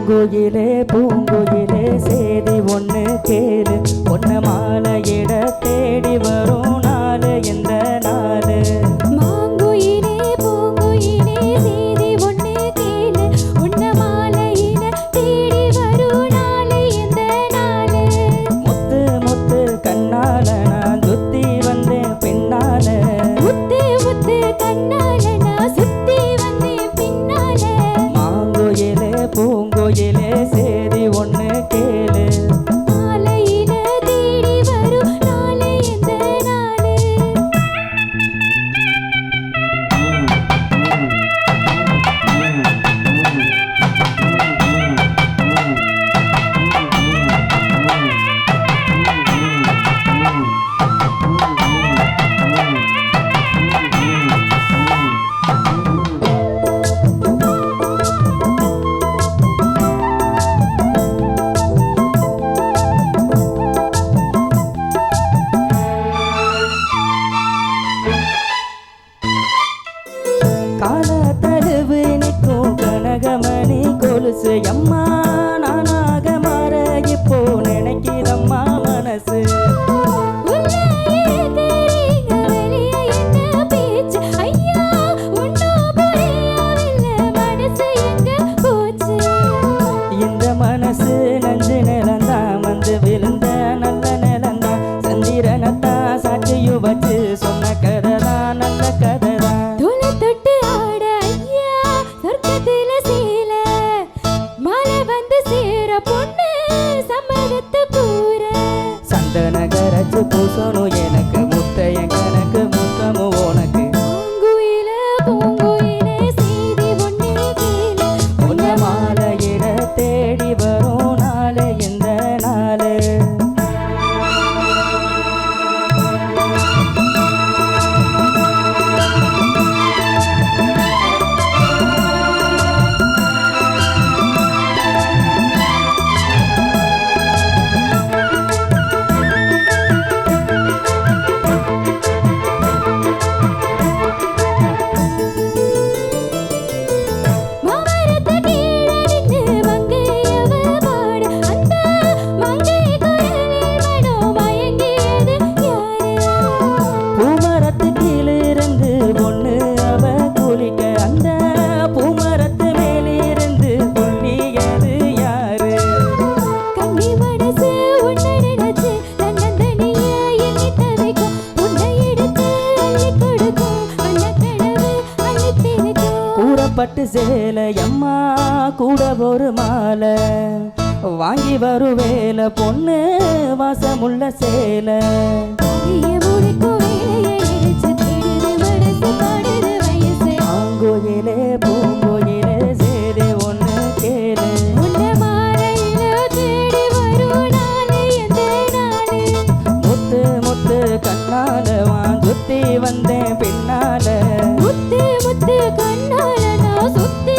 பூங்குயிலே பூங்குயிலே சேதி ஒன்று கேளு, ஒன்ன மாலையிட தேடி வரும் நாளு இந்த நாளு. மாங்குயிலே பூங்குயிலே சேதி ஒன்று கேளு, உன்ன மாலையிட தேடி வரும் நாளு இந்த நாளு. முத்து முத்து கண்ணால நான் சுத்தி வந்தேன் பின்னால, முத்து முத்து கண்ணால நான் சுத்தி வந்தேன் பின்னால. மாங்குயிலே பூங்குயிலே சேதி ஒன்று கேளு. மாலையிட தேடி வரும் நாளு இந்த நாளு. கால தழுவு நிற்கும் கனகமணி கொலுசு எம்மா, நானாக மாற இப்போ நினைக்கிறம்மா மனசு. உள்ளே தெரியுங்க வெளியே என்ன பேச்சு, ஐயா ஒன்றும் புரியவில்லை மனசு எங்க போச்சு. இந்த மனசு நஞ்சு நிலந்தான் வந்து விழுந்த நல்ல நிலந்தான், சந்திரனத்தான் சாட்சியும் வச்சு சொன்ன கதைதான் நல்ல கதைதான். தூளை தொட்டு ஆட ஐயா சொர்க்கத்தில சேல, மாலை வந்து சேர பொண்ணு சம்மதத்து கூற. சந்தன கரைச்சு பூசணும் எனக்கு முத்தையன் கணக்கு முத்தமும் உனக்கு. பூங்குயிலே பூங்குயிலே சேதி ஒண்ணு கேளு, உன்ன மாலையிட தேடி வரும் நாளு இந்த நாளு. மாமரத்து கீழே நின்னு மங்கையவ பாட, அந்த மங்கை குரலில் மனம் மயங்கியது யாரு? பூமரத்து கீழிருந்து பொண்ணு அவ குளிக்க, அந்த பூமரத்து மேலிருந்து துள்ளியது யாரு? கன்னி மனசு உன்னை நினைச்சு தன்னந்தனியே எண்ணி தவிக்கும், உன்னை எடுத்து அள்ளி கொடுக்கும் வண்ணக்கனவு அள்ளித் திணிக்கும். கூறப்பட்டு சேலை எம்மா கூட ஒரு மாலை, வாங்கி வருவேல பொண்ணு வாசமுள்ள சேலை. அரிய முடிக்கும் வேலையை நினைச்சு தேடுது மனசு பாடுது வயசு. ஆங்கோயிலே பூங்கோயிலே சேதி ஒன்று கேளு. உன்ன மாலையில தேடி வரும் நாளு எந்த நாளு? முத்து முத்து கண்ணால வான் சுத்தி வந்தேன் பின்னால, முத்து முத்து கண்ணால நான் சுத்தி